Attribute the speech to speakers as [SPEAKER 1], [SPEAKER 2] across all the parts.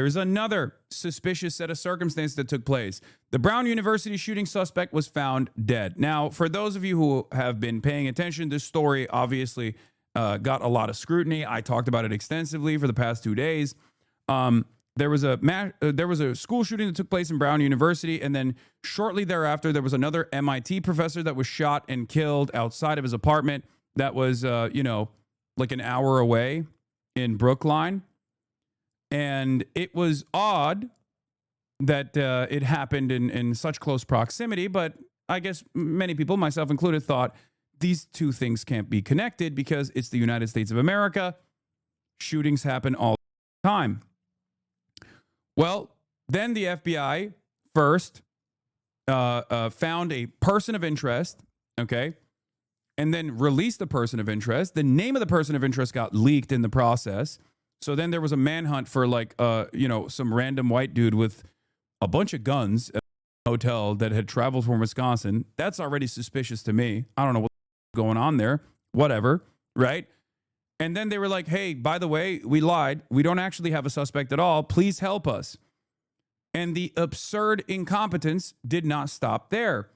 [SPEAKER 1] Here's another suspicious set of circumstances that took place. The Brown University shooting suspect was found dead. Now, for those of you who have been paying attention, this story obviously got a lot of scrutiny. I talked about it extensively for the past 2 days. There was a school shooting that took place in Brown University, and then shortly thereafter, there was another MIT professor that was shot and killed outside of his apartment. That was, like an hour away in Brookline. And it was odd that it happened in such close proximity, but I guess many people, myself included, thought these two things can't be connected because it's the United States of America. Shootings happen all the time. Well, then the FBI first found a person of interest, okay, and then released the person of interest. The name of the person of interest got leaked in the process. So then there was a manhunt for some random white dude with a bunch of guns at a hotel that had traveled from Wisconsin. That's already suspicious to me. I don't know what's going on there. Whatever, right? And then they were like, hey, by the way, we lied. We don't actually have a suspect at all. Please help us. And the absurd incompetence did not stop there.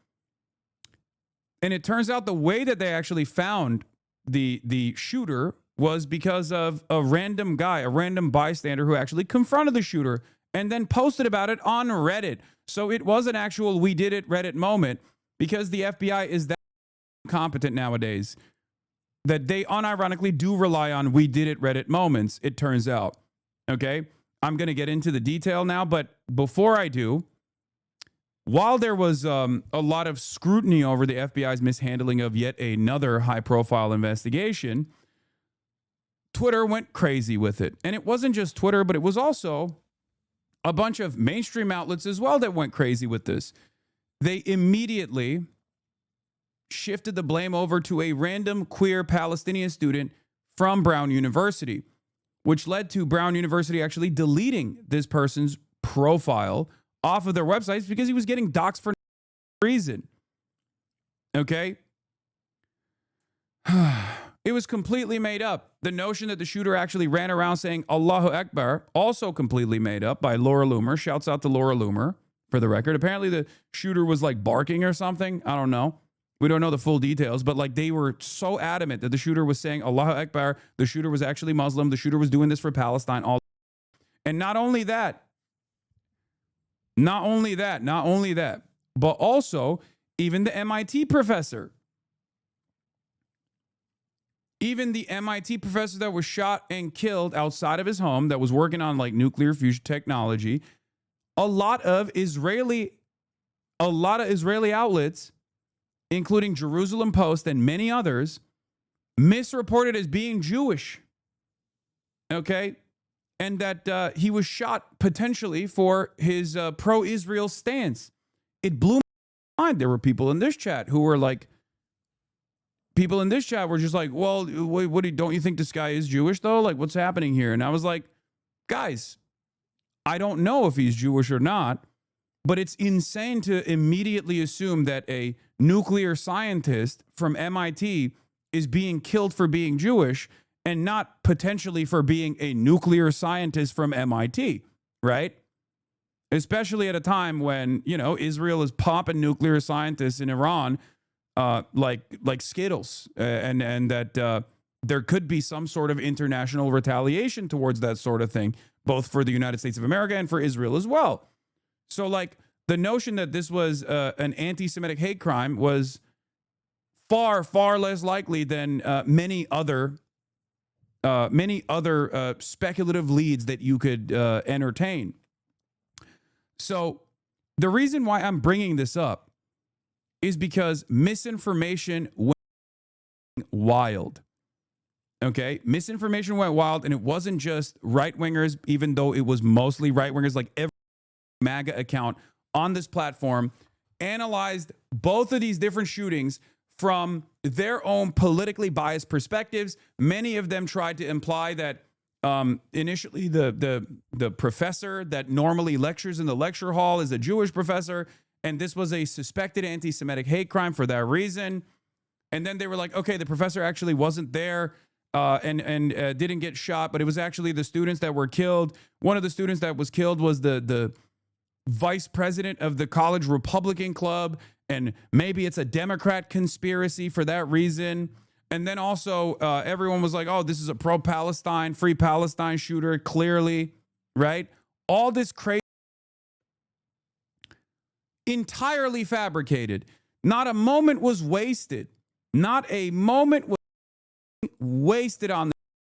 [SPEAKER 1] And it turns out the way that they actually found the shooter was because of a random guy, a random bystander who actually confronted the shooter and then posted about it on Reddit. So it was an actual we did it Reddit moment, because the FBI is that competent nowadays that they unironically do rely on we did it Reddit moments, it turns out. Okay? I'm going to get into the detail now, but before I do, while there was a lot of scrutiny over the FBI's mishandling of yet another high-profile investigation, Twitter went crazy with it. And it wasn't just Twitter, but it was also a bunch of mainstream outlets as well that went crazy with this. They immediately shifted the blame over to a random queer Palestinian student from Brown University, which led to Brown University actually deleting this person's profile off of their websites because he was getting doxxed for no reason. Okay? It was completely made up. The notion that the shooter actually ran around saying Allahu Akbar, also completely made up by Laura Loomer. Shouts out to Laura Loomer, for the record. Apparently the shooter was like barking or something. I don't know. We don't know the full details, but like they were so adamant that the shooter was saying Allahu Akbar. The shooter was actually Muslim. The shooter was doing this for Palestine. And not only that, but also even the MIT professor. Even the MIT professor that was shot and killed outside of his home that was working on like nuclear fusion technology, a lot of Israeli outlets, including Jerusalem Post and many others, misreported as being Jewish. Okay? And that he was shot potentially for his pro-Israel stance. It blew my mind. There were people in this chat who were like, just like, well, don't you think this guy is Jewish though? Like, what's happening here? And I was like, guys, I don't know if he's Jewish or not, but it's insane to immediately assume that a nuclear scientist from MIT is being killed for being Jewish and not potentially for being a nuclear scientist from MIT, right? Especially at a time when, Israel is popping nuclear scientists in Iran like Skittles, and that there could be some sort of international retaliation towards that sort of thing, both for the United States of America and for Israel as well. So, like, the notion that this was an anti-Semitic hate crime was far, far less likely than many other speculative leads that you could entertain. So, the reason why I'm bringing this up is because misinformation went wild. Okay? Misinformation went wild, and it wasn't just right-wingers, even though it was mostly right-wingers. Like every MAGA account on this platform analyzed both of these different shootings from their own politically biased perspectives. Many of them tried to imply that initially the professor that normally lectures in the lecture hall is a Jewish professor, and this was a suspected anti-Semitic hate crime for that reason. And then they were like, okay, the professor actually wasn't there. and didn't get shot, but it was actually the students that were killed. One of the students that was killed was the vice president of the college Republican club, and maybe it's a Democrat conspiracy for that reason. And then also everyone was like, oh, this is a pro-Palestine, free Palestine shooter, clearly, right? All this crazy, entirely fabricated. Not a moment was wasted. Not a moment was wasted on this.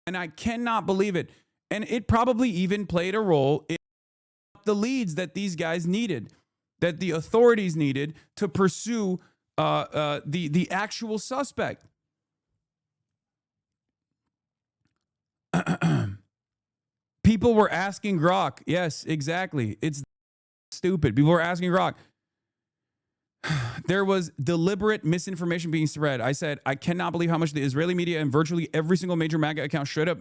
[SPEAKER 1] And I cannot believe it. And it probably even played a role in the leads that these guys needed, that the authorities needed to pursue the actual suspect. People were asking Grok. Yes, exactly. It's stupid. People were asking Grok. There was deliberate misinformation being spread. I said, I cannot believe how much the Israeli media and virtually every single major MAGA account showed up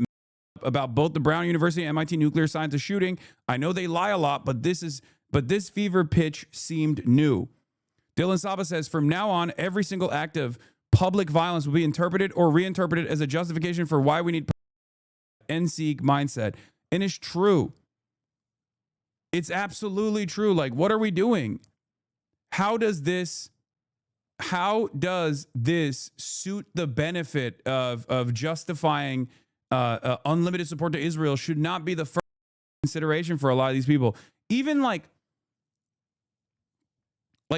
[SPEAKER 1] about both the Brown University and MIT nuclear scientist shooting. I know they lie a lot, but this fever pitch seemed new. Dylan Saba says, from now on, every single act of public violence will be interpreted or reinterpreted as a justification for why we need NSEG mindset. And it's true. It's absolutely true. Like, what are we doing? How does this suit the benefit of justifying unlimited support to Israel? Should not be the first consideration for a lot of these people. Even like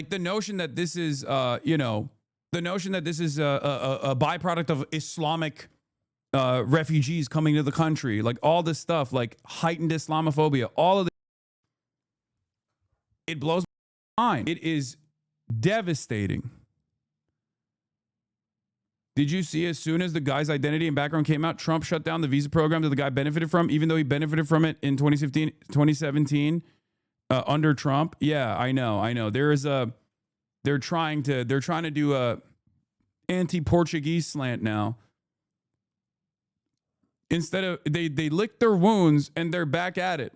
[SPEAKER 1] the notion that this is a byproduct of Islamic refugees coming to the country, like all this stuff, like heightened Islamophobia, all of this, it blows my mind. It is devastating. Did you see as soon as the guy's identity and background came out, Trump shut down the visa program that the guy benefited from, even though he benefited from it in 2017 under Trump? Yeah, I know. They're trying to do a anti-Portuguese slant now. Instead of they licked their wounds and they're back at it.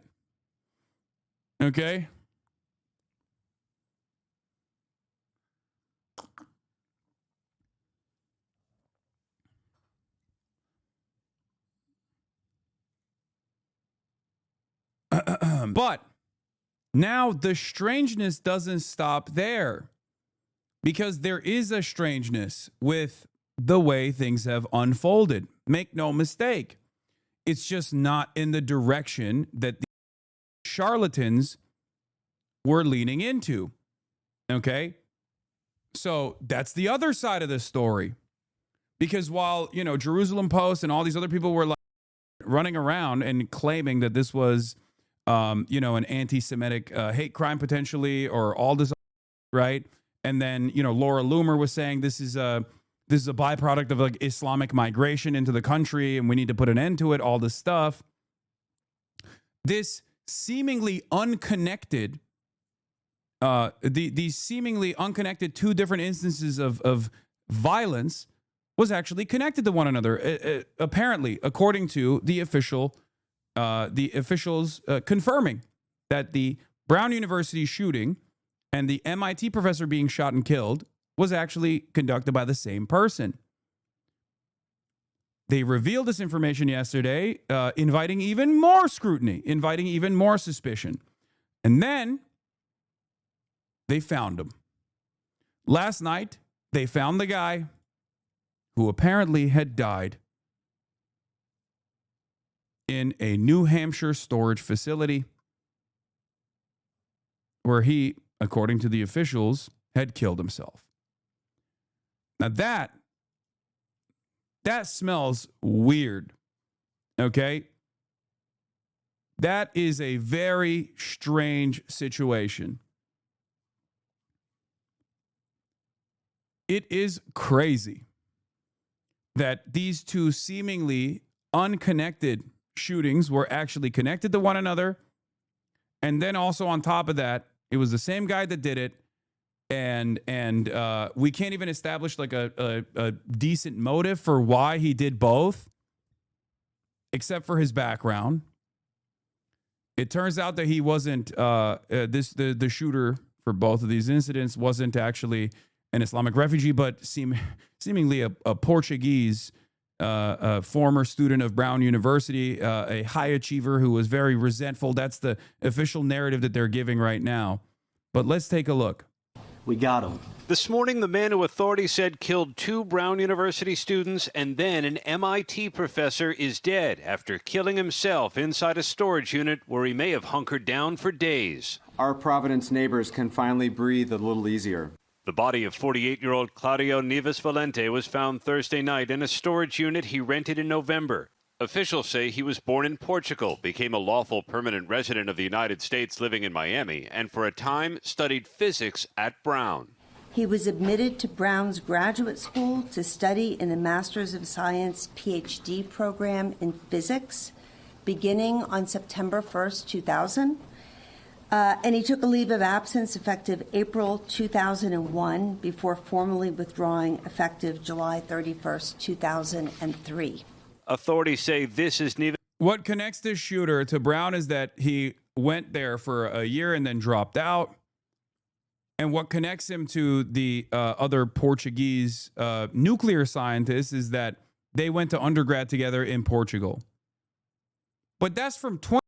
[SPEAKER 1] Okay? But now the strangeness doesn't stop there, because there is a strangeness with the way things have unfolded. Make no mistake. It's just not in the direction that the charlatans were leaning into. Okay? So that's the other side of the story. Because while, Jerusalem Post and all these other people were like running around and claiming that this was, an anti-Semitic hate crime potentially, or all this, right? And then, Laura Loomer was saying this is a byproduct of like Islamic migration into the country, and we need to put an end to it, all this stuff. This seemingly unconnected, these seemingly unconnected two different instances of violence was actually connected to one another, apparently, according to the officials confirming that the Brown University shooting and the MIT professor being shot and killed was actually conducted by the same person. They revealed this information yesterday, inviting even more scrutiny, inviting even more suspicion. And then they found him. Last night, they found the guy who apparently had died in a New Hampshire storage facility where he, according to the officials, had killed himself. Now that smells weird, okay? That is a very strange situation. It is crazy that these two seemingly unconnected shootings were actually connected to one another. And then also on top of that, it was the same guy that did it. And we can't even establish like a decent motive for why he did both, except for his background. It turns out that he wasn't the shooter for both of these incidents wasn't actually an Islamic refugee, but seemingly a Portuguese a former student of Brown University, a high achiever who was very resentful. That's the official narrative that they're giving right now. But let's take a look.
[SPEAKER 2] We got him.
[SPEAKER 3] This morning, the man who authorities said killed 2 Brown University students and then an MIT professor is dead after killing himself inside a storage unit where he may have hunkered down for days.
[SPEAKER 4] Our Providence neighbors can finally breathe a little easier.
[SPEAKER 3] The body of 48-year-old Claudio Neves Valente was found Thursday night in a storage unit he rented in November. Officials say he was born in Portugal, became a lawful permanent resident of the United States living in Miami, and for a time studied physics at Brown.
[SPEAKER 5] He was admitted to Brown's graduate school to study in the Master's of Science PhD program in physics, beginning on September 1st, 2000. And he took a leave of absence effective April 2001 before formally withdrawing effective July 31st, 2003.
[SPEAKER 3] Authorities say this is Neves.
[SPEAKER 1] What connects this shooter to Brown is that he went there for a year and then dropped out. And what connects him to the other Portuguese nuclear scientists is that they went to undergrad together in Portugal. But that's from 20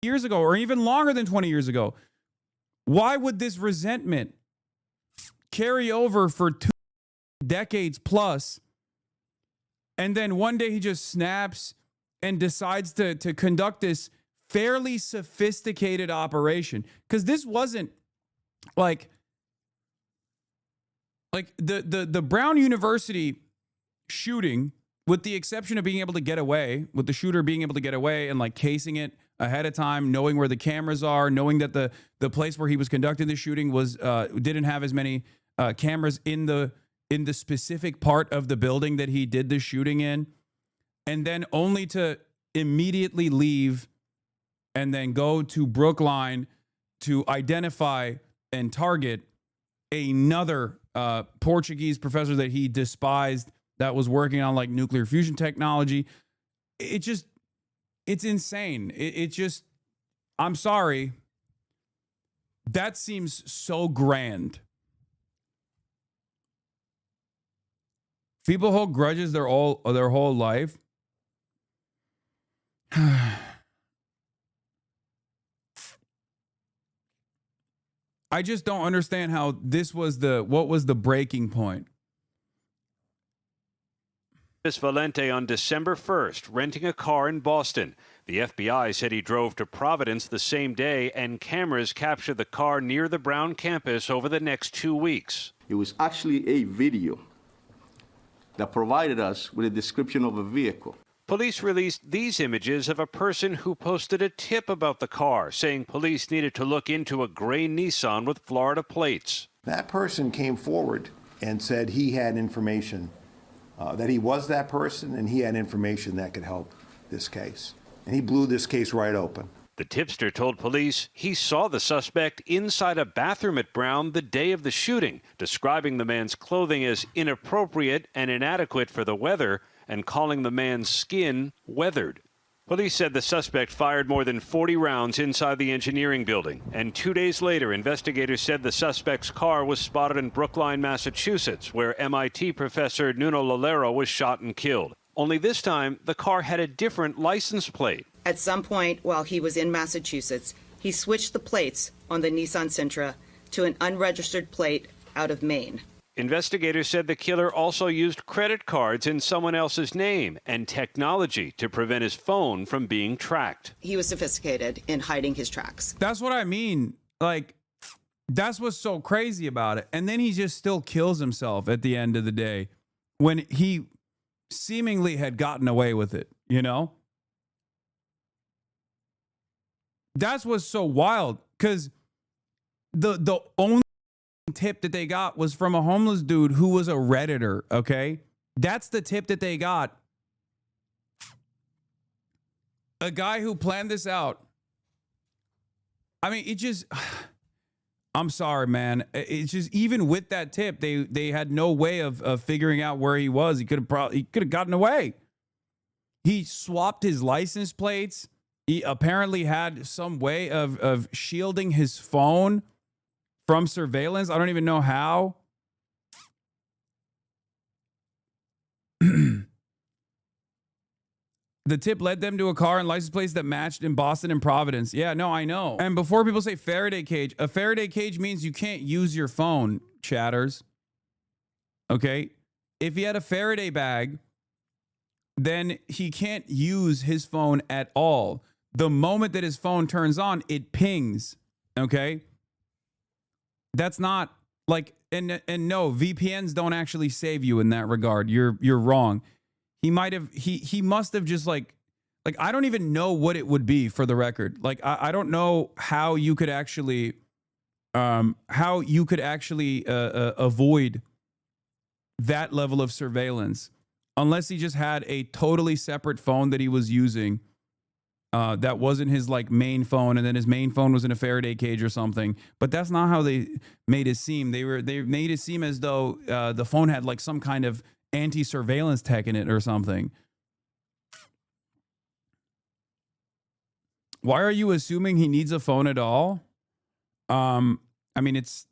[SPEAKER 1] years ago, or even longer than 20 years ago. Why would this resentment carry over for 2 decades plus? And then one day he just snaps and decides to conduct this fairly sophisticated operation. Because this wasn't like the Brown University shooting, with the exception of being able to get away, with the shooter being able to get away and like casing it ahead of time, knowing where the cameras are, knowing that the place where he was conducting the shooting was didn't have as many cameras in the specific part of the building that he did the shooting in, and then only to immediately leave and then go to Brookline to identify and target another Portuguese professor that he despised that was working on like nuclear fusion technology. It's insane. It just, I'm sorry. That seems so grand. People hold grudges their whole life. I just don't understand how this was what was the breaking point.
[SPEAKER 3] Valente on December 1st, renting a car in Boston. The FBI said he drove to Providence the same day, and cameras captured the car near the Brown campus over the next 2 weeks.
[SPEAKER 2] It was actually a video that provided us with a description of a vehicle.
[SPEAKER 3] Police released these images of a person who posted a tip about the car, saying police needed to look into a gray Nissan with Florida plates.
[SPEAKER 6] That person came forward and said he had information, that he was that person, and he had information that could help this case. And he blew this case right open.
[SPEAKER 3] The tipster told police he saw the suspect inside a bathroom at Brown the day of the shooting, describing the man's clothing as inappropriate and inadequate for the weather, and calling the man's skin weathered. Police said the suspect fired more than 40 rounds inside the engineering building, and 2 days later, investigators said the suspect's car was spotted in Brookline, Massachusetts, where MIT professor Nuno Lalero was shot and killed. Only this time, the car had a different license plate.
[SPEAKER 7] At some point while he was in Massachusetts, he switched the plates on the Nissan Sentra to an unregistered plate out of Maine.
[SPEAKER 3] Investigators said the killer also used credit cards in someone else's name and technology to prevent his phone from being tracked.
[SPEAKER 7] He was sophisticated in hiding his tracks.
[SPEAKER 1] That's what I mean. Like, that's what's so crazy about it. And then he just still kills himself at the end of the day when he seemingly had gotten away with it, you know? That's what's so wild, because the only tip that they got was from a homeless dude who was a Redditor, okay? That's the tip that they got. A guy who planned this out. I mean, it just, I'm sorry, man. It's just, even with that tip, they had no way of figuring out where he was. He could have gotten away. He swapped his license plates. He apparently had some way of shielding his phone from surveillance. I don't even know how. The tip led them to a car and license plates that matched in Boston and Providence. Yeah, no, I know. And before people say Faraday cage, a Faraday cage means you can't use your phone, chatters. Okay? If he had a Faraday bag, then he can't use his phone at all. The moment that his phone turns on, it pings. Okay? That's not like, and no, VPNs don't actually save you in that regard. You're wrong. He must have just like I don't even know what it would be, for the record. Like I don't know how you could actually avoid that level of surveillance, unless he just had a totally separate phone that he was using that wasn't his like main phone, and then his main phone was in a Faraday cage or something. But that's not how they made it seem. They made it seem as though the phone had like some kind of anti-surveillance tech in it or something. Why are you assuming he needs a phone at all? I mean, it's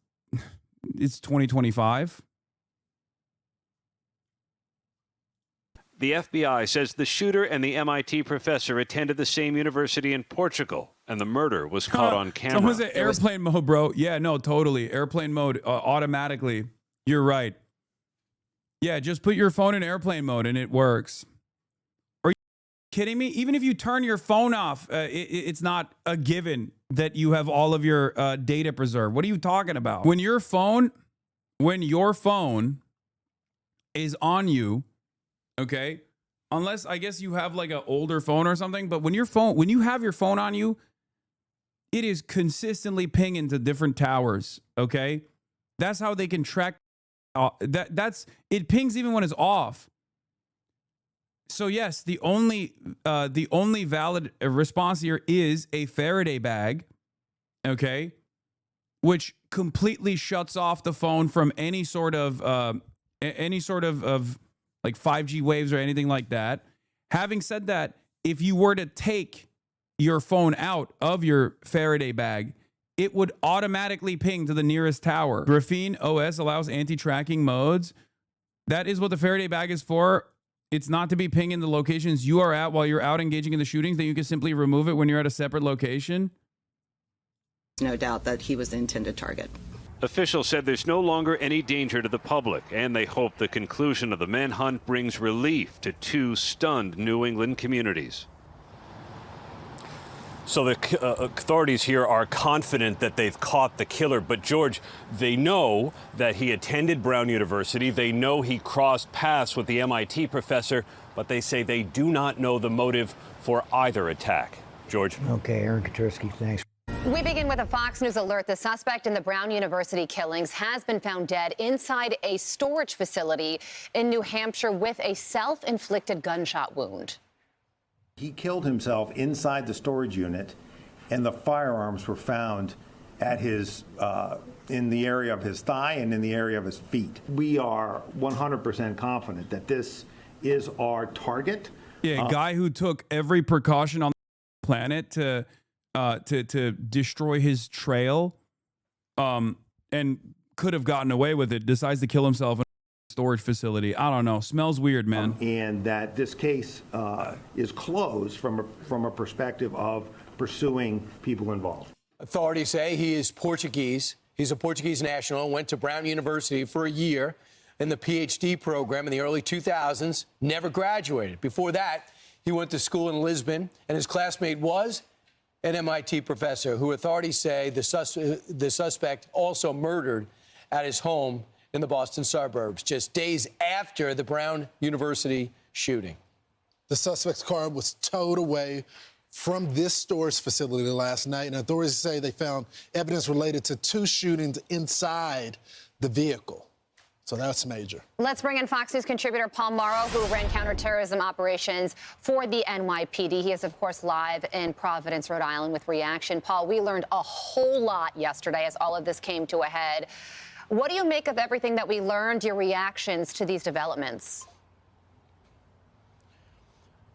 [SPEAKER 1] 2025.
[SPEAKER 3] The FBI says the shooter and the MIT professor attended the same university in Portugal, and the murder was caught on camera.
[SPEAKER 1] Someone said airplane mode, bro. Yeah, no, totally. Airplane mode automatically. You're right. Yeah, just put your phone in airplane mode and it works. Are you kidding me? Even if you turn your phone off, it's not a given that you have all of your data preserved. What are you talking about? When your phone is on you, okay, unless I guess you have like an older phone or something, but when you have your phone on you, it is consistently pinging to different towers, okay? That's how they can track. It pings even when it's off. So yes, the only valid response here is a Faraday bag, okay, which completely shuts off the phone from any sort of like 5G waves or anything like that. Having said that, if you were to take your phone out of your Faraday bag, it would automatically ping to the nearest tower. Graphene OS allows anti-tracking modes. That is what the Faraday bag is for. It's not to be pinging the locations you are at while you're out engaging in the shootings. Then you can simply remove it when you're at a separate location.
[SPEAKER 7] No doubt that he was the intended target.
[SPEAKER 3] Officials said there's no longer any danger to the public, and they hope the conclusion of the manhunt brings relief to two stunned New England communities.
[SPEAKER 8] So the authorities here are confident that they've caught the killer. But, George, they know that he attended Brown University. They know he crossed paths with the MIT professor, but they say they do not know the motive for either attack. George?
[SPEAKER 9] Okay, Aaron Katursky, thanks.
[SPEAKER 10] We begin with a Fox News alert. The suspect in the Brown University killings has been found dead inside a storage facility in New Hampshire with a self-inflicted gunshot wound.
[SPEAKER 6] He killed himself inside the storage unit, and the firearms were found at his in the area of his thigh and in the area of his feet. We are 100% confident that this is our target.
[SPEAKER 1] Yeah, a guy who took every precaution on the planet to destroy his trail, and could have gotten away with it, decides to kill himself in a storage facility. I don't know. Smells weird, man.
[SPEAKER 6] And that this case is closed from a perspective of pursuing people involved.
[SPEAKER 11] Authorities say he is Portuguese. He's a Portuguese national, went to Brown University for a year in the PhD program in the early 2000s, never graduated. Before that, he went to school in Lisbon, and his classmate was an MIT professor who authorities say the suspect also murdered at his home in the Boston suburbs, just days after the Brown University shooting.
[SPEAKER 12] The suspect's car was towed away from this storage facility last night, and authorities say they found evidence related to two shootings inside the vehicle. So that's major.
[SPEAKER 10] Let's bring in Fox News contributor Paul Morrow, who ran counterterrorism operations for the NYPD. He is, of course, live in Providence, Rhode Island with reaction. Paul, we learned a whole lot yesterday as all of this came to a head. What do you make of everything that we learned, your reactions to these developments?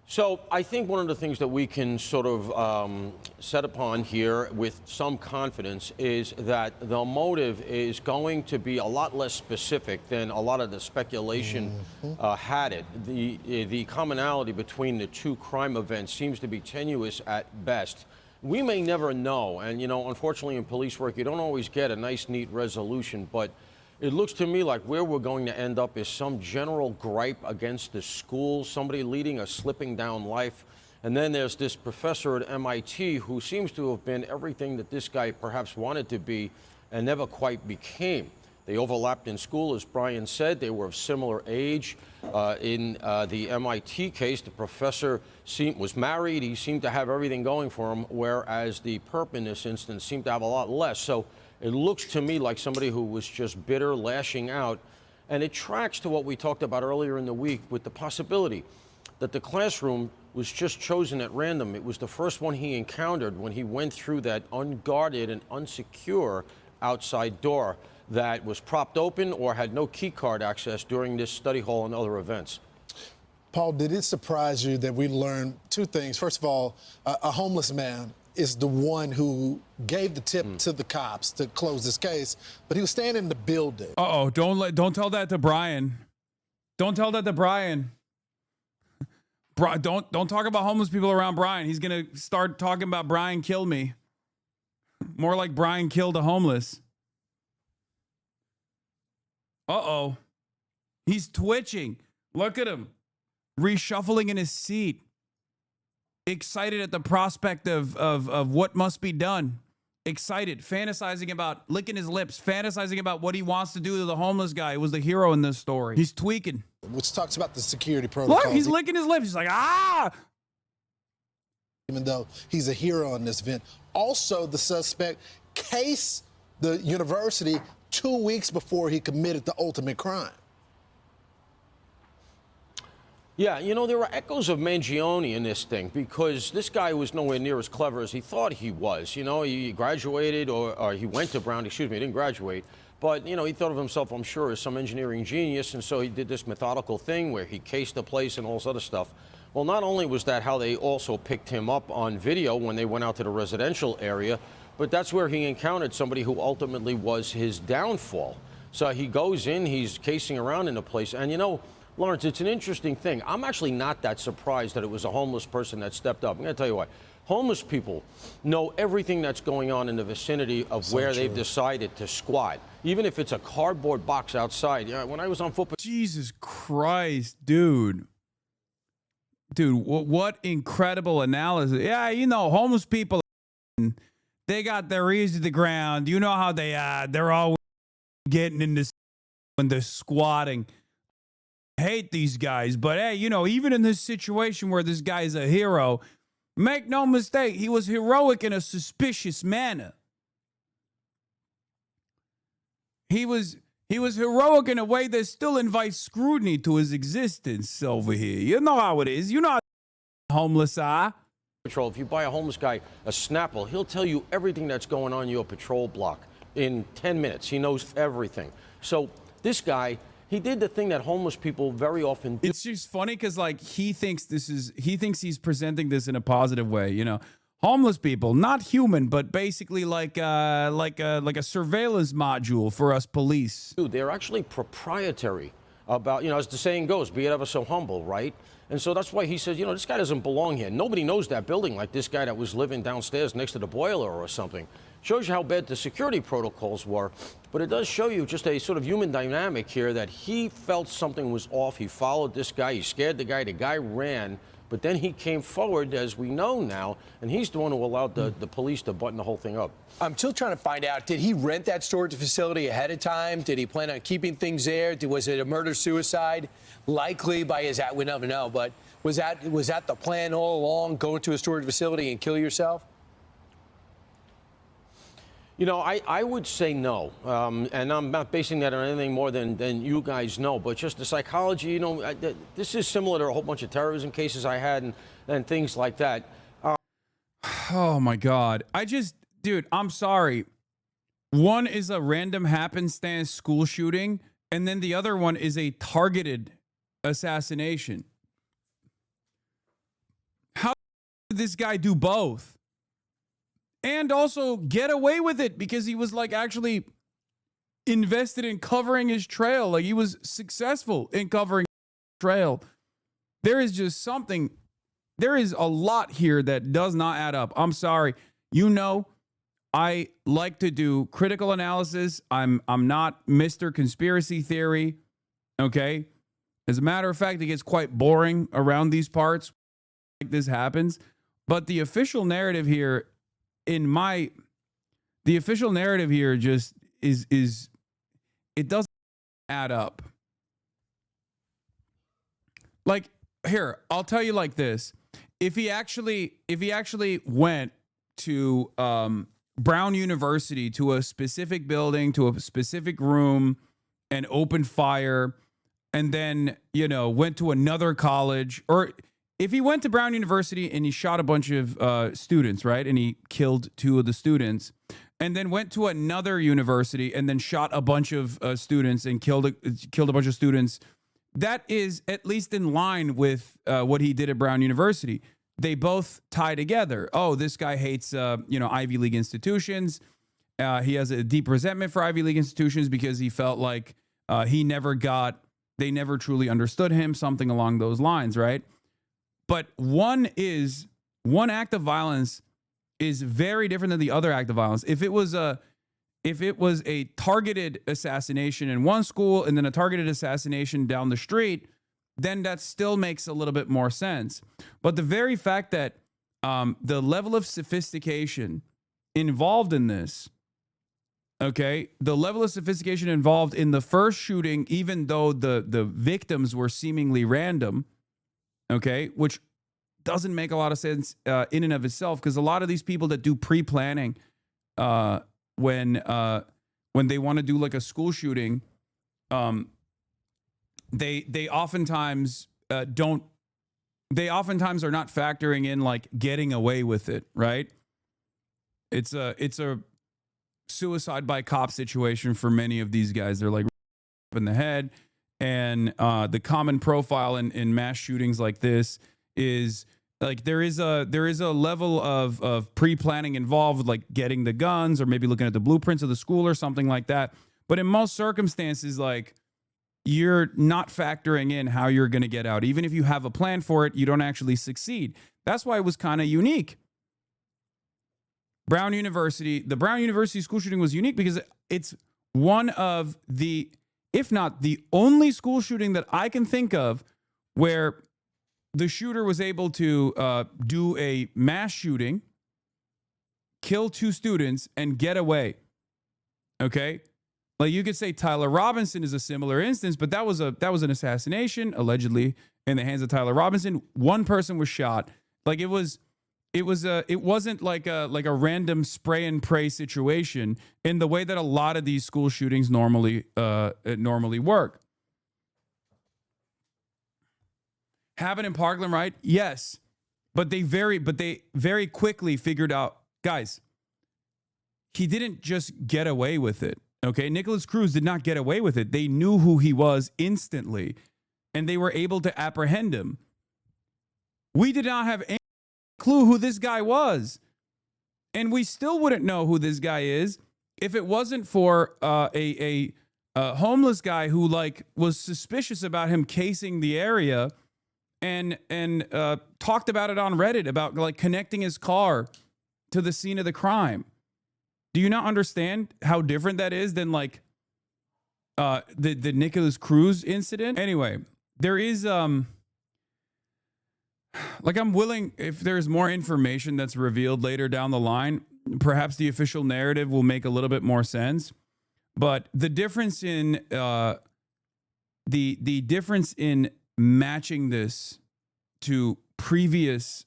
[SPEAKER 13] So I think one of the things that we can sort of set upon here with some confidence is that the motive is going to be a lot less specific than a lot of the speculation had it. The commonality between the two crime events seems to be tenuous at best. We may never know, and unfortunately in police work you don't always get a nice, neat resolution, but it looks to me like where we're going to end up is some general gripe against the school, somebody leading a slipping down life. And then there's this professor at MIT who seems to have been everything that this guy perhaps wanted to be and never quite became. They overlapped in school, as Brian said. They were of similar age. In the MIT case, the professor was married. He seemed to have everything going for him, whereas the perp in this instance seemed to have a lot less. So it looks to me like somebody who was just bitter, lashing out. And it tracks to what we talked about earlier in the week with the possibility that the classroom was just chosen at random. It was the first one he encountered when he went through that unguarded and unsecure outside door that was propped open or had no key card access during this study hall and other events.
[SPEAKER 12] Paul, did it surprise you that we learned two things? First of all, a homeless man is the one who gave the tip to the cops to close this case, but he was standing in the building.
[SPEAKER 1] Uh-oh, don't tell that to Brian. Don't tell that to Brian. Don't talk about homeless people around Brian. He's going to start talking about Brian killed me. More like Brian killed a homeless. Uh-oh. He's twitching. Look at him. Reshuffling in his seat. Excited at the prospect of what must be done. Excited. Fantasizing about licking his lips. Fantasizing about what he wants to do to the homeless guy who was the hero in this story. He's tweaking.
[SPEAKER 12] Which talks about the security protocol.
[SPEAKER 1] Look, he's licking his lips. He's like, ah!
[SPEAKER 12] Even though he's a hero in this event. Also, the suspect cased the university 2 weeks before he committed the ultimate crime.
[SPEAKER 13] Yeah, there were echoes of Mangione in this thing because this guy was nowhere near as clever as he thought he was. He graduated or he went to Brown, he didn't graduate. But, he thought of himself, I'm sure, as some engineering genius, and so he did this methodical thing where he cased the place and all this other stuff. Well, not only was that how they also picked him up on video when they went out to the residential area, but that's where he encountered somebody who ultimately was his downfall. So he goes in, he's casing around in the place, and Lawrence, it's an interesting thing. I'm actually not that surprised that it was a homeless person that stepped up. I'm going to tell you why. Homeless people know everything that's going on in the vicinity of where they've decided to squat, even if it's a cardboard box outside. When I was on football.
[SPEAKER 1] Jesus Christ, dude. Dude, what incredible analysis. Yeah, homeless people, they got their ears to the ground. You know how they are. They're always getting in this when they're squatting. Hate these guys, but hey, even in this situation where this guy's a hero, make no mistake, he was heroic in a suspicious manner. He was heroic in a way that still invites scrutiny to his existence over here. You know how it is. You know how homeless are.
[SPEAKER 13] Patrol. If you buy a homeless guy a Snapple, he'll tell you everything that's going on in your patrol block in 10 minutes. He knows everything. So this guy, he did the thing that homeless people very often do.
[SPEAKER 1] It's just funny because he thinks he's presenting this in a positive way. Homeless people, not human, but basically like a surveillance module for us police.
[SPEAKER 13] Dude, they're actually proprietary about, as the saying goes, be it ever so humble, right? And so that's why he says, this guy doesn't belong here. Nobody knows that building like this guy that was living downstairs next to the boiler or something. Shows you how bad the security protocols were, but it does show you just a sort of human dynamic here that he felt something was off. He followed this guy. He scared the guy ran, but then he came forward, as we know now, and he's the one who allowed the police to button the whole thing up.
[SPEAKER 11] I'm still trying to find out, did he rent that storage facility ahead of time? Did he plan on keeping things there? Was it a murder-suicide? Likely by his, we never know, but was that the plan all along, go into a storage facility and kill yourself?
[SPEAKER 13] I would say no, and I'm not basing that on anything more than you guys know, but just the psychology, this is similar to a whole bunch of terrorism cases I had and things like that.
[SPEAKER 1] Oh, my God. Dude, I'm sorry. One is a random happenstance school shooting, and then the other one is a targeted assassination. this guy do both and also get away with it because he was like actually invested in covering his trail? Like he was successful in covering his trail. There is just something, there is a lot here that does not add up. I'm sorry. You know, I like to do critical analysis. I'm not Mr. Conspiracy Theory. Okay. As a matter of fact, it gets quite boring around these parts like this happens. But the official narrative here, the official narrative here just is it doesn't add up. Like, here, I'll tell you like this. If he actually went to Brown University, to a specific building, to a specific room, and opened fire, and then, you know, went to another college, or if he went to Brown University and he shot a bunch of students, right, and he killed 2 of the students, and then went to another university and then shot a bunch of students and killed a bunch of students, that is at least in line with what he did at Brown University. They both tie together. Oh, this guy hates, Ivy League institutions. He has a deep resentment for Ivy League institutions because he felt like they never truly understood him, something along those lines, right? But one act of violence is very different than the other act of violence. If it was a targeted assassination in one school and then a targeted assassination down the street, then that still makes a little bit more sense. But the very fact that the level of sophistication involved in this, okay, the level of sophistication involved in the first shooting, even though the victims were seemingly random, okay, which doesn't make a lot of sense in and of itself, because a lot of these people that do pre-planning when they want to do like a school shooting, they oftentimes are not factoring in like getting away with it, right? It's a suicide by cop situation for many of these guys. They're like in the head, and the common profile in mass shootings like this is like there is a level of pre-planning involved with like getting the guns or maybe looking at the blueprints of the school or something like that. But in most circumstances, like, you're not factoring in how you're going to get out. Even if you have a plan for it, you don't actually succeed. That's why it was kind of unique. The Brown University school shooting was unique because it's one of the, if not the only school shooting that I can think of where the shooter was able to do a mass shooting, kill 2 students, and get away. Okay? Like, you could say Tyler Robinson is a similar instance, but that was an assassination, allegedly, in the hands of Tyler Robinson. 1 person was shot. Like, it wasn't like a random spray and pray situation in the way that a lot of these school shootings normally work. Happened in Parkland, right? Yes. But they very quickly figured out, guys, he didn't just get away with it. Okay, Nicholas Cruz did not get away with it. They knew who he was instantly, and they were able to apprehend him. We did not have any clue who this guy was, and we still wouldn't know who this guy is if it wasn't for a homeless guy who like was suspicious about him casing the area, and talked about it on Reddit about like connecting his car to the scene of the crime. Do you not understand how different that is than like the Nicholas Cruz incident? Anyway, there is like, I'm willing, if there's more information that's revealed later down the line, perhaps the official narrative will make a little bit more sense. But the difference in the difference in matching this to previous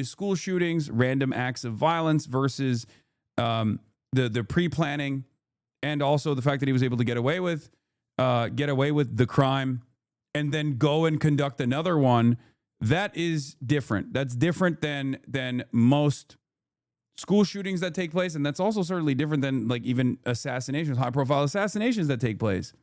[SPEAKER 1] school shootings, random acts of violence versus the pre-planning, and also the fact that he was able to get away with the crime and then go and conduct another one, that is different. That's different than most school shootings that take place, and that's also certainly different than like even assassinations, high-profile assassinations that take place.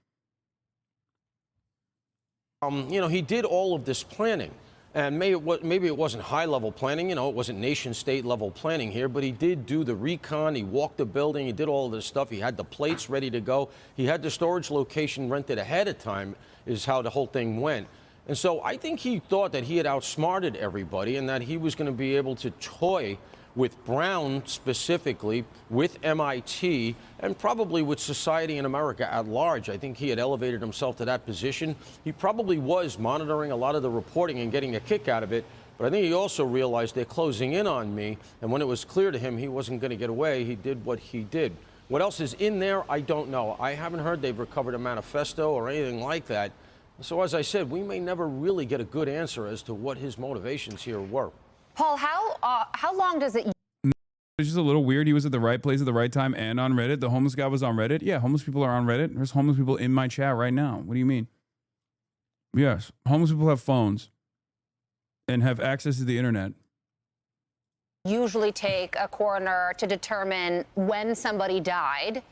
[SPEAKER 13] He did all of this planning. And maybe it wasn't high-level planning, it wasn't nation-state level planning here, but he did do the recon, he walked the building, he did all of this stuff, he had the plates ready to go, he had the storage location rented ahead of time, is how the whole thing went. And so I think he thought that he had outsmarted everybody and that he was going to be able to toy with Brown specifically, with MIT, and probably with society in America at large. I think he had elevated himself to that position. He probably was monitoring a lot of the reporting and getting a kick out of it, but I think he also realized they're closing in on me, and when it was clear to him he wasn't going to get away, he did what he did. What else is in there, I don't know. I haven't heard they've recovered a manifesto or anything like that. So as I said, we may never really get a good answer as to what his motivations here were.
[SPEAKER 10] Paul, how long does it?
[SPEAKER 1] It's just a little weird. He was at the right place at the right time and on Reddit. The homeless guy was on Reddit. Yeah, homeless people are on Reddit. There's homeless people in my chat right now. What do you mean? Yes, homeless people have phones and have access to the internet.
[SPEAKER 10] Usually take a coroner to determine when somebody died,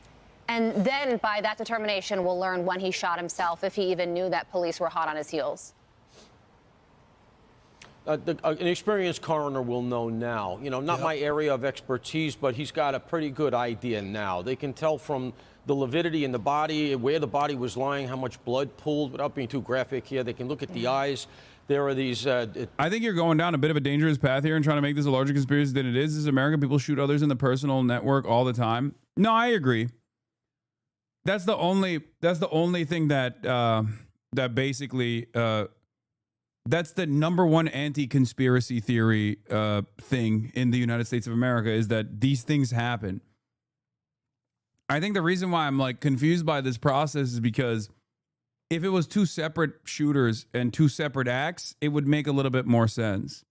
[SPEAKER 10] and then by that determination we'll learn when he shot himself, if he even knew that police were hot on his heels.
[SPEAKER 13] An experienced coroner will know now. Not my area of expertise, but he's got a pretty good idea now. They can tell from the lividity in the body, where the body was lying, how much blood pooled, without being too graphic here. They can look at the eyes. There are these...
[SPEAKER 1] I think you're going down a bit of a dangerous path here and trying to make this a larger conspiracy than it is. This is America. People shoot others in the personal network all the time. No, I agree. That's the only thing that that basically... that's the number one anti-conspiracy theory thing in the United States of America, is that these things happen. I think the reason why I'm like confused by this process is because if it was two separate shooters and two separate acts, it would make a little bit more sense.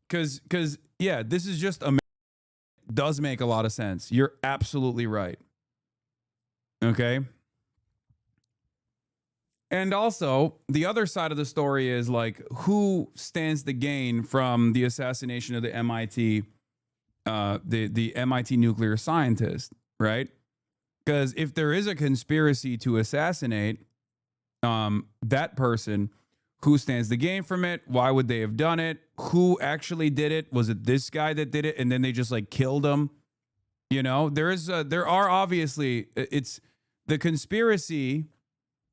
[SPEAKER 1] Because yeah, this is just does make a lot of sense. You're absolutely right. Okay. And also, the other side of the story is like, who stands to gain from the assassination of the MIT, the MIT nuclear scientist, right? Because if there is a conspiracy to assassinate that person, who stands to gain from it? Why would they have done it? Who actually did it? Was it this guy that did it, and then they just like killed him? There are obviously, it's the conspiracy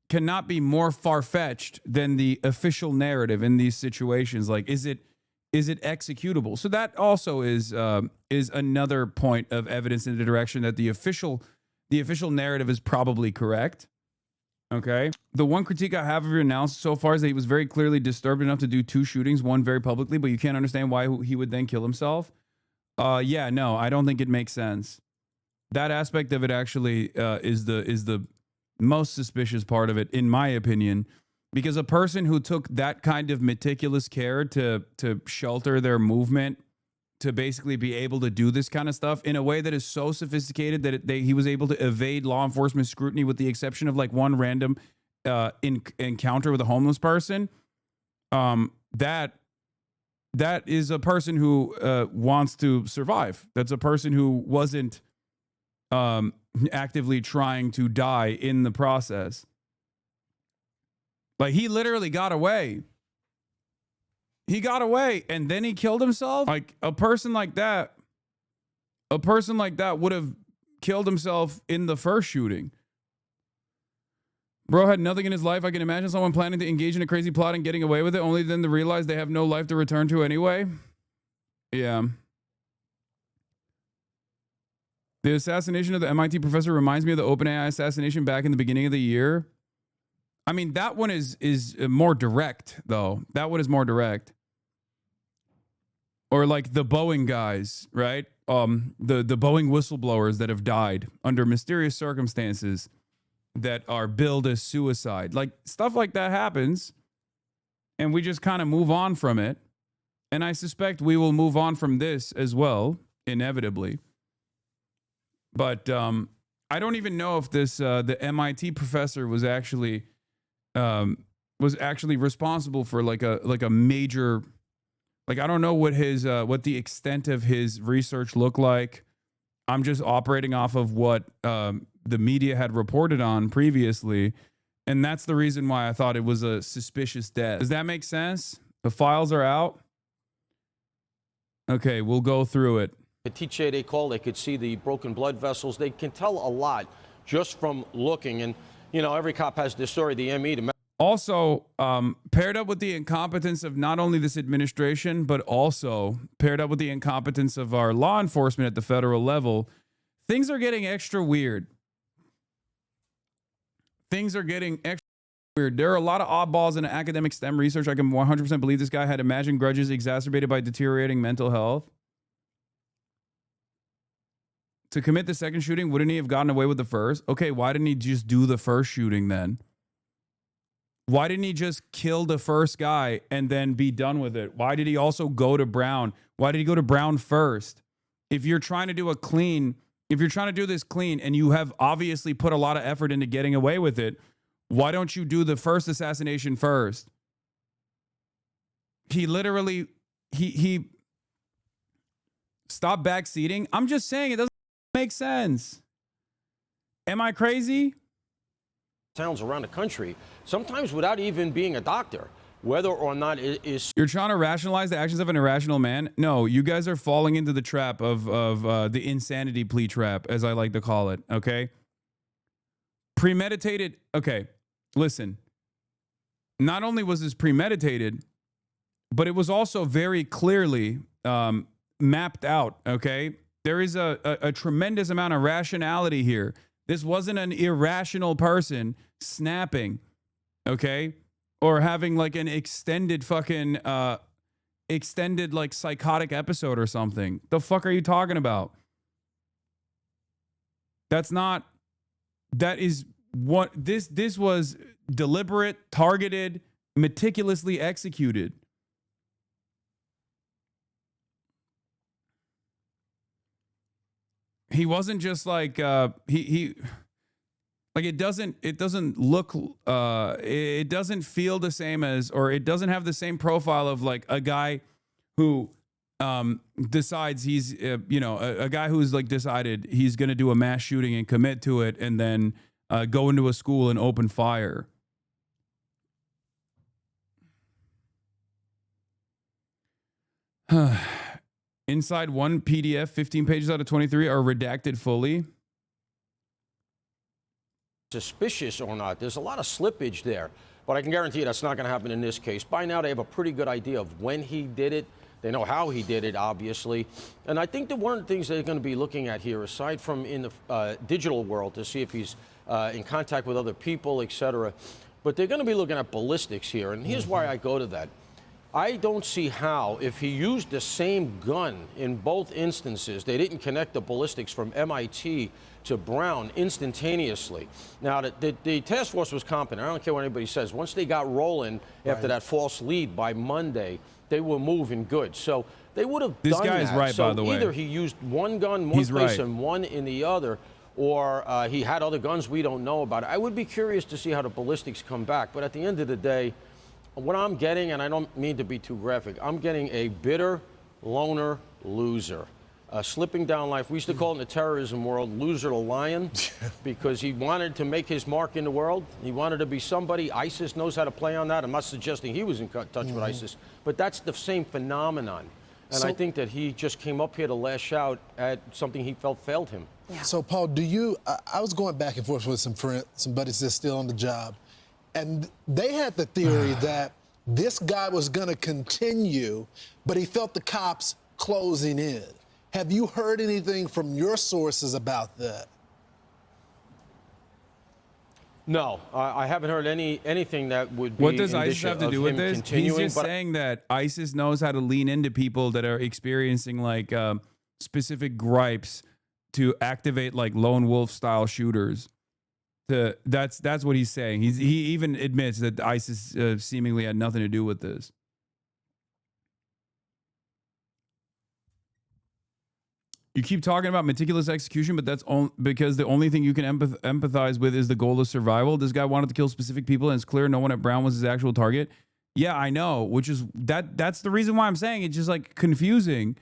[SPEAKER 1] cannot be more far-fetched than the official narrative in these situations. Like, is it executable? So that also is another point of evidence in the direction that the official narrative is probably correct. Okay. The one critique I have of your analysis so far is that he was very clearly disturbed enough to do two shootings, one very publicly, but you can't understand why he would then kill himself. Yeah, no, I don't think it makes sense. That aspect of it actually is the most suspicious part of it, in my opinion, because a person who took that kind of meticulous care to shelter their movement, to basically be able to do this kind of stuff in a way that is so sophisticated that he was able to evade law enforcement scrutiny, with the exception of like one random encounter with a homeless person, that is a person who wants to survive. That's a person who wasn't actively trying to die in the process. Like, he literally got away. He got away and then he killed himself. Like, a person like that would have killed himself in the first shooting. Bro had nothing in his life. I can imagine someone planning to engage in a crazy plot and getting away with it, only then to realize they have no life to return to anyway. Yeah. The assassination of the MIT professor reminds me of the OpenAI assassination back in the beginning of the year. I mean, that one is more direct, though. That one is more direct. Or like the Boeing guys, right? The Boeing whistleblowers that have died under mysterious circumstances that are billed as suicide. Like, stuff like that happens, and we just kind of move on from it. And I suspect we will move on from this as well, inevitably. But I don't even know if this the MIT professor was actually responsible for like a major, like, I don't know what the extent of his research looked like. I'm just operating off of what the media had reported on previously, And that's the reason why I thought it was a suspicious death. Does that make sense? The files are out. Okay, we'll go through it.
[SPEAKER 13] Petiche, they call, they could see the broken blood vessels. They can tell a lot just from looking. And, you know, every cop has this story, the ME.
[SPEAKER 1] Also, paired up with the incompetence of not only this administration, but also paired up with the incompetence of our law enforcement at the federal level, things are getting extra weird. Things are getting extra weird. There are a lot of oddballs in academic STEM research. I can 100% believe this guy had imagined grudges exacerbated by deteriorating mental health. To commit the second shooting, wouldn't he have gotten away with the first? Okay, why didn't he just do the first shooting then? Why didn't he just kill the first guy and then be done with it? Why did he also go to Brown? Why did he go to Brown first? If you're trying to do a clean, if you're trying to do this clean and you have obviously put a lot of effort into getting away with it, why don't you do the first assassination first? He literally, he stopped backseating. I'm just saying it doesn't make sense. Am I crazy?
[SPEAKER 13] Towns around the country, sometimes without even being a doctor, whether or not it is.
[SPEAKER 1] You're trying to rationalize the actions of an irrational man? No, you guys are falling into the trap of the insanity plea trap, as I like to call it, okay? Premeditated, okay, listen. Not only was this premeditated, but it was also very clearly mapped out, okay? There is a tremendous amount of rationality here. This wasn't an irrational person snapping, okay? Or having like an extended fucking, extended like psychotic episode or something. The fuck are you talking about? That's not, that is what, this was deliberate, targeted, meticulously executed. He wasn't just like he like it doesn't look it doesn't feel the same as, or it doesn't have the same profile of like a guy who decides he's you know, a guy who's like decided he's going to do a mass shooting and commit to it and then go into a school and open fire. Inside one PDF, 15 pages out of 23 are redacted fully.
[SPEAKER 13] Suspicious or not, there's a lot of slippage there, but I can guarantee you that's not going to happen in this case. By now, they have a pretty good idea of when he did it. They know how he did it, obviously. And I think that one of the things they're going to be looking at here, aside from in the digital world, to see if he's in contact with other people, etc., but they're going to be looking at ballistics here. And here's why I go to that. I don't see how, if he used the same gun in both instances, they didn't connect the ballistics from MIT to Brown instantaneously. Now, the task force was competent. I don't care what anybody says. Once they got rolling after that false lead by Monday, they were moving good. So they would have done that.
[SPEAKER 1] This guy is right, by the way.
[SPEAKER 13] Either he used one gun one place and one in the other, or he had other guns we don't know about. I would be curious to see how the ballistics come back. But at the end of the day, what I'm getting, and I don't mean to be too graphic, I'm getting a bitter loner loser. Slipping down life. We used to call it in the terrorism world loser to lion, because he wanted to make his mark in the world. He wanted to be somebody. ISIS knows how to play on that. I'm not suggesting he was in touch with ISIS, but that's the same phenomenon. And I think that he just came up here to lash out at something he felt failed him.
[SPEAKER 12] Yeah. So, Paul, do you, I was going back and forth with some friends, some buddies that's still on the job, and they had the theory that this guy was going to continue, but he felt the cops closing in. Have you heard anything from your sources about that?
[SPEAKER 13] No, I haven't heard anything that would be.
[SPEAKER 1] What does ISIS have to do with this? He's just saying that ISIS knows how to lean into people that are experiencing like specific gripes to activate like lone wolf style shooters. That's what he's saying. He even admits that ISIS seemingly had nothing to do with this. You keep talking about meticulous execution, but that's because the only thing you can empathize with is the goal of survival. This guy wanted to kill specific people, and it's clear no one at Brown was his actual target. Yeah, I know, which is that's the reason why I'm saying it's just like confusing.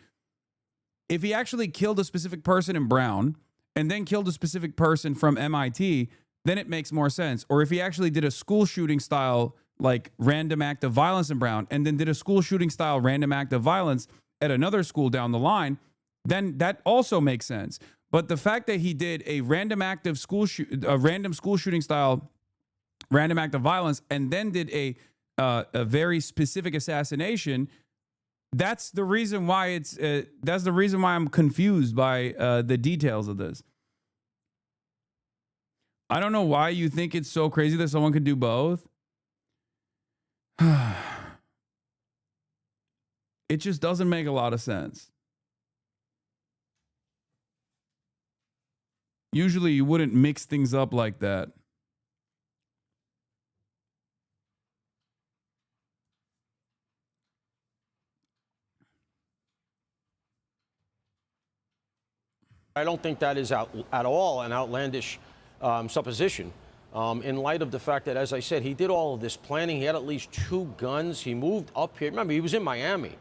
[SPEAKER 1] If he actually killed a specific person in Brown and then killed a specific person from MIT, then it makes more sense. Or if he actually did a school shooting style, like random act of violence in Brown, and then did a school shooting style random act of violence at another school down the line, then that also makes sense. But the fact that he did a random act of a random school shooting style random act of violence and then did a very specific assassination, that's the reason why I'm confused by the details of this. I don't know why you think it's so crazy that someone could do both. It just doesn't make a lot of sense. Usually you wouldn't mix things up like that.
[SPEAKER 13] I don't think that is at all an outlandish supposition. In light of the fact that, as I said, he did all of this planning. He had at least 2 guns. He moved up here. Remember, he was in Miami.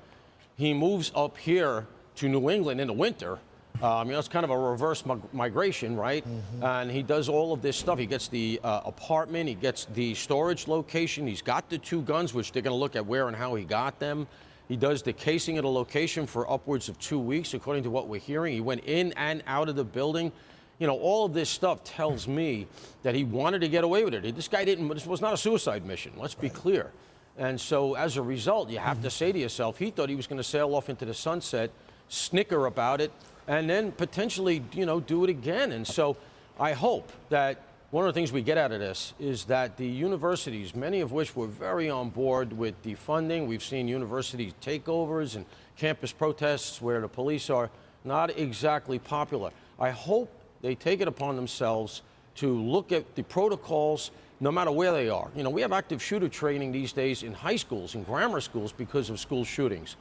[SPEAKER 13] He moves up here to New England in the winter. It's kind of a reverse migration, right? And he does all of this stuff. He gets the apartment. He gets the storage location. He's got the 2 guns, which they're going to look at where and how he got them. He does the casing at a location for upwards of 2 weeks, according to what we're hearing. He went in and out of the building. All of this stuff tells me that he wanted to get away with it. This was not a suicide mission, let's be clear. And so as a result, you have to say to yourself, he thought he was going to sail off into the sunset, snicker about it, and then potentially, do it again. And so I hope that one of the things we get out of this is that the universities, many of which were very on board with defunding, we've seen university takeovers and campus protests where the police are not exactly popular. I hope they take it upon themselves to look at the protocols no matter where they are. We have active shooter training these days in high schools and grammar schools because of school shootings.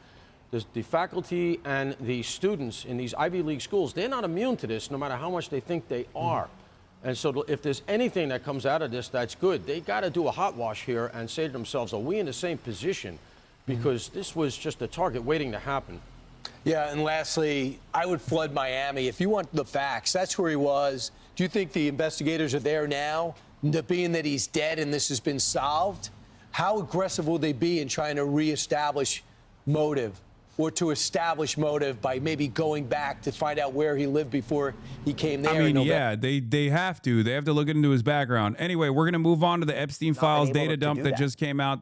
[SPEAKER 13] The faculty and the students in these Ivy League schools, they're not immune to this no matter how much they think they are. And so if there's anything that comes out of this that's good, they got to do a hot wash here and say to themselves, are we in the same position? Because this was just a target waiting to happen.
[SPEAKER 11] Yeah, and lastly, I would flood Miami. If you want the facts, that's where he was. Do you think the investigators are there now, being that he's dead and this has been solved? How aggressive will they be in trying to reestablish motive or to establish motive by maybe going back to find out where he lived before he came there?
[SPEAKER 1] I mean, yeah, they have to. They have to look into his background. Anyway, we're going to move on to the Epstein Files data dump that just came out.